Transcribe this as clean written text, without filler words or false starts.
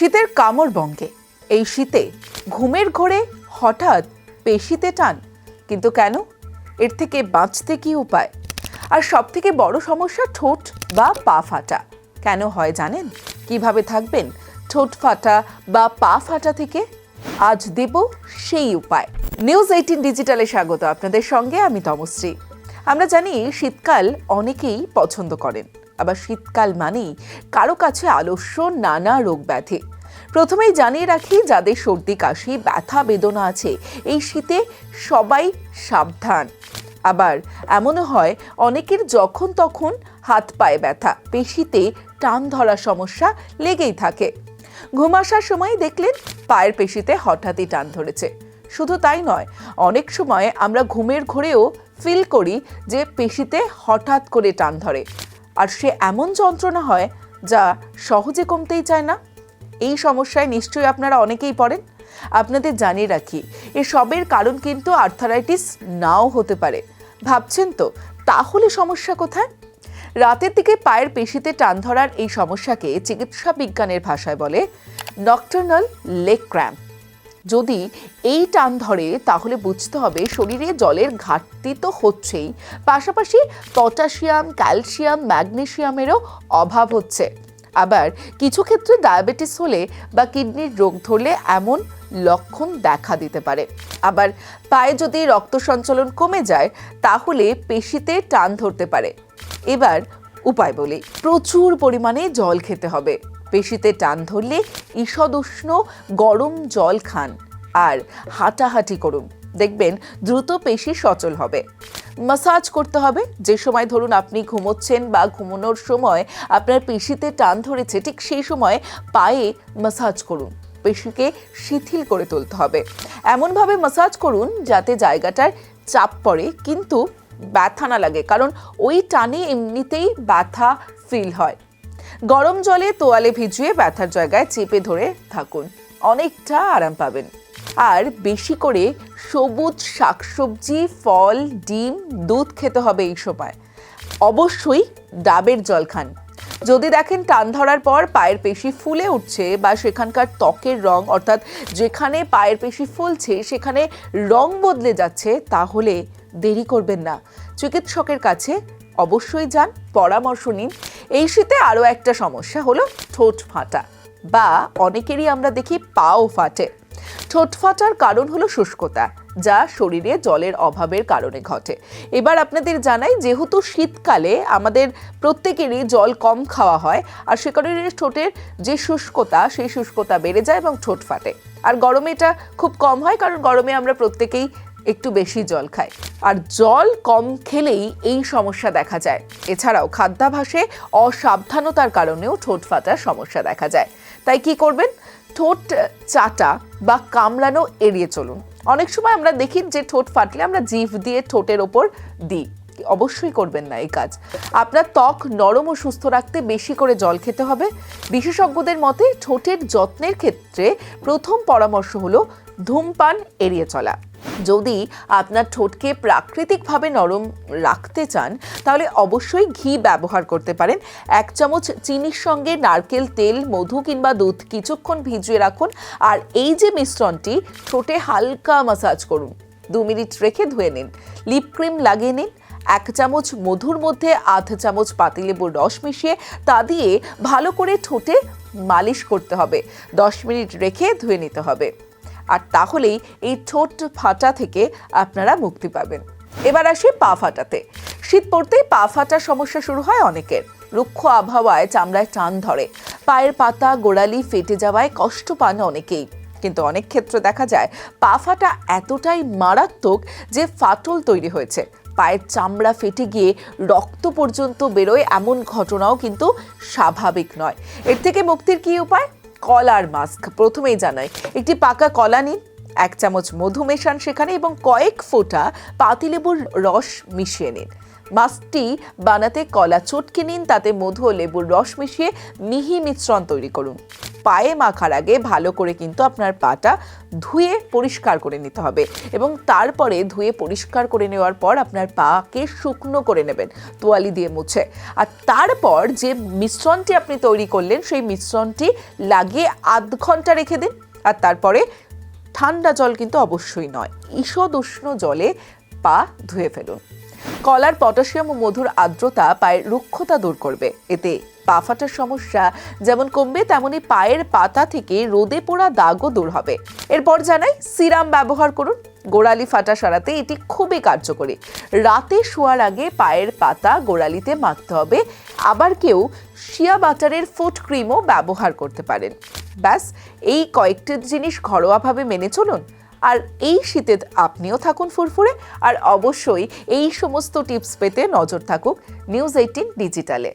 শীতের কামড় বঙ্গে এই শীতে ঘুমের ঘোরে হঠাৎ পেশিতে টান, কিন্তু কেন? এর থেকে বাঁচতে কি উপায়? আর সবথেকে বড় সমস্যা ঠোঁট বা পা ফাটা কেন হয় জানেন? কিভাবে থাকবেন ঠোঁট ফাটা বা পা ফাটা থেকে? আজ দেব সেই উপায়। নিউজ 18 ডিজিটালে স্বাগত আপনাদের সঙ্গে আমি তমশ্রী। আমরা জানি শীতকাল অনেকেই পছন্দ করেন, আবার শীতকাল মানেই কারো কাছে আলস্য নানা রোগ ব্যাধি। প্রথমেই জানিয়ে রাখি, যাদের সর্দি কাশি ব্যথা বেদনা আছে এই শীতে সবাই সাবধান। আবার এমনও হয় অনেকের যখন তখন হাত পায়ে ব্যথা, পেশিতে টান ধরার সমস্যা লেগেই থাকে। ঘুম আসার সময় দেখলেন পায়ের পেশিতে হঠাৎই টান ধরেছে। শুধু তাই নয়, অনেক সময় আমরা ঘুমের ঘোরেও ফিল করি যে পেশিতে হঠাৎ করে টান ধরে, আর সে এমন যন্ত্রণা হয় যা সহজে কমতেই চায় না। এই সমস্যায় নিশ্চয়ই আপনারা অনেকেই পড়েন। আপনাদের জানিয়ে রাখি, এসবের কারণ কিন্তু আর্থারাইটিস নাও হতে পারে। ভাবছেন তো, তাহলে সমস্যা কোথায়? রাতের দিকে পায়ের পেশিতে টান ধরার এই সমস্যাকে চিকিৎসা বিজ্ঞানের ভাষায় বলে নকটার্নাল লেগ ক্র্যাম্প। যদি এই টান ধরে তাহলে বুঝতে হবে শরীরে জলের ঘাটতি তো হচ্ছেই, পাশাপাশি পটাশিয়াম, ক্যালসিয়াম, ম্যাগনেসিয়ামেরও অভাব হচ্ছে। আবার কিছু ক্ষেত্রে ডায়াবেটিস হলে বা কিডনির রোগ ধরলে এমন লক্ষণ দেখা দিতে পারে। আবার পায়ে যদি রক্ত সঞ্চালন কমে যায় তাহলে পেশিতে টান ধরতে পারে। এবার উপায় বলি, প্রচুর পরিমাণে জল খেতে হবে। পেশিতে টান ধরলে ঈষদ উষ্ণ গরম জল খান আর হাঁটাহাঁটি করুন, দেখবেন দ্রুত পেশি সচল হবে। মাসাজ করতে হবে। যে সময় ধরুন আপনি ঘুমোচ্ছেন বা ঘুমানোর সময় আপনার পেশিতে টান ধরেছে, ঠিক সেই সময় পায়ে মাসাজ করুন। পেশিকে শিথিল করে তুলতে হবে। এমনভাবে মাসাজ করুন যাতে জায়গাটার চাপ পড়ে কিন্তু ব্যথা না লাগে, কারণ ওই টানে এমনিতেই ব্যথা ফিল হয়। গরম জলে তোয়ালে ভিজিয়ে ব্যথার জায়গায় চেপে ধরে থাকুন, অনেকটা আরাম পাবেন। আর বেশি করে সবুজ শাকসবজি, ফল, ডিম, দুধ খেতে হবে এই সময়। অবশ্যই ডাবের জল খান। যদি দেখেন টান ধরার পর পায়ের পেশি ফুলে উঠছে বা সেখানকার ত্বকের রং, অর্থাৎ যেখানে পায়ের পেশি ফুলছে সেখানে রং বদলে যাচ্ছে, তাহলে দেরি করবেন না, চিকিৎসকের কাছে অবশ্যই যান, পরামর্শ নিন। এই শীতে আরও একটা সমস্যা হলো ঠোঁট ফাটা, বা অনেকেরই আমরা দেখি পাও ফাটে। ঠোঁট ফাটার কারণ হলো শুষ্কতা, যা শরীরে জলের অভাবের কারণে ঘটে। এবার আপনাদের জানাই, যেহেতু শীতকালে আমাদের প্রত্যেকেরই জল কম খাওয়া হয়, আর সে কারণে ঠোঁটের যে শুষ্কতা, সেই শুষ্কতা বেড়ে যায় এবং ঠোঁট ফাটে। আর গরমে এটা খুব কম হয়, কারণ গরমে আমরা প্রত্যেকেই একটু বেশি জল খাই, আর জল কম খেলেই এই সমস্যা দেখা যায়। এছাড়াও খাদ্যাভ্যাসে অসাবধানতার কারণেও ঠোঁট ফাটার সমস্যা দেখা যায়। তাই কি করবেন? ঠোঁট চাটা বা কামড়ানো এড়িয়ে চলুন। অনেক সময় আমরা দেখি যে ঠোঁট ফাটলে আমরা জিভ দিয়ে ঠোঁটের ওপর দিই, অবশ্যই করবেন না এই কাজ। আপনার ত্বক নরম ও সুস্থ রাখতে বেশি করে জল খেতে হবে। বিশেষজ্ঞদের মতে ঠোঁটের যত্নের ক্ষেত্রে প্রথম পরামর্শ হলো ধূমপান এড়িয়ে চলা। যদি আপনার ঠোঁটকে প্রাকৃতিকভাবে নরম রাখতে চান তাহলে অবশ্যই ঘি ব্যবহার করতে পারেন। 1 চামচ চিনির সঙ্গে নারকেল তেল, মধু কিংবা দুধ কিছুক্ষণ ভিজিয়ে রাখুন, আর এই যে মিশ্রণটি ঠোঁটে হালকা মাসাজ করুন। 2 মিনিট রেখে ধুয়ে নিন। লিপ ক্রিম লাগিয়ে নিন। 1 চামচ মধুর মধ্যে আধা চামচ পাতিলেবুর রস মিশিয়ে তা দিয়ে ভালো করে ঠোঁটে মালিশ করতে হবে। 10 মিনিট রেখে ধুয়ে নিতে হবে। আর তাহলেই এই ঠোঁট ফাটা থেকে আপনারা মুক্তি পাবেন। এবার আসি পা ফাটাতে। শীত পড়তেই পা ফাটার সমস্যা শুরু হয় অনেকের। রুক্ষ আবহাওয়ায় চামড়ায় টান ধরে, পায়ের পাতা গোড়ালি ফেটে যাওয়ায় কষ্ট পান অনেকেই। কিন্তু অনেক ক্ষেত্রে দেখা যায় পা ফাটা এতটাই মারাত্মক যে ফাটল তৈরি হয়েছে, পায়ের চামড়া ফেটে গিয়ে রক্ত পর্যন্ত বেরোয়, এমন ঘটনাও কিন্তু স্বাভাবিক নয়। এর থেকে মুক্তির কি উপায়? কলার মাস্ক। প্রথমেই জানাই, একটি পাকা কলা নিন, 1 চামচ মধু মেশান সেখানে এবং কয়েক ফোঁটা পাতিলেবুর রস মিশিয়ে নিন। মাস্কটি বানাতে কলা চটকে নিন, তাতে মধু ও লেবুর রস মিশিয়ে মিহি মিশ্রণ তৈরি করুন। পায়ে মাখার আগে ভালো করে কিন্তু আপনার পাটা ধুয়ে পরিষ্কার করে নিতে হবে এবং তারপরে ধুয়ে পরিষ্কার করে নেওয়ার পর আপনার পাকে শুকনো করে নেবেন তোয়ালি দিয়ে মুছে। আর তারপর যে মিশ্রণটি আপনি তৈরি করলেন সেই মিশ্রণটি লাগিয়ে আধ ঘন্টা রেখে দিন। আর তারপরে ঠান্ডা জল কিন্তু অবশ্যই নয়, ঈষৎ উষ্ণ জলে পা ধুয়ে ফেলুন। কলার পটাশিয়াম ও মধুর আর্দ্রতা পায়ের রুক্ষতা দূর করবে। এতে পা ফাটার সমস্যা যেমন কমবে, তেমনি পায়ের পাতা থেকে রোদে পোড়া দাগও দূর হবে। এরপর জানাই সিরাম ব্যবহার করুন। গোড়ালি ফাটা সারাতে এটি খুবই কার্যকরী। রাতে শোয়ার আগে পায়ের পাতা গোড়ালিতে মাখতে হবে। আবার কেউ শিয়া বাটারের ফুট ক্রিমও ব্যবহার করতে পারেন। ব্যাস, এই কয়েকটি জিনিস ঘরোয়াভাবে মেনে চলুন আর এই শীতে আপনিও থাকুন ফুরফুরে। আর অবশ্যই এই সমস্ত টিপস পেতে নজর থাকুক নিউজ 18 ডিজিটালে।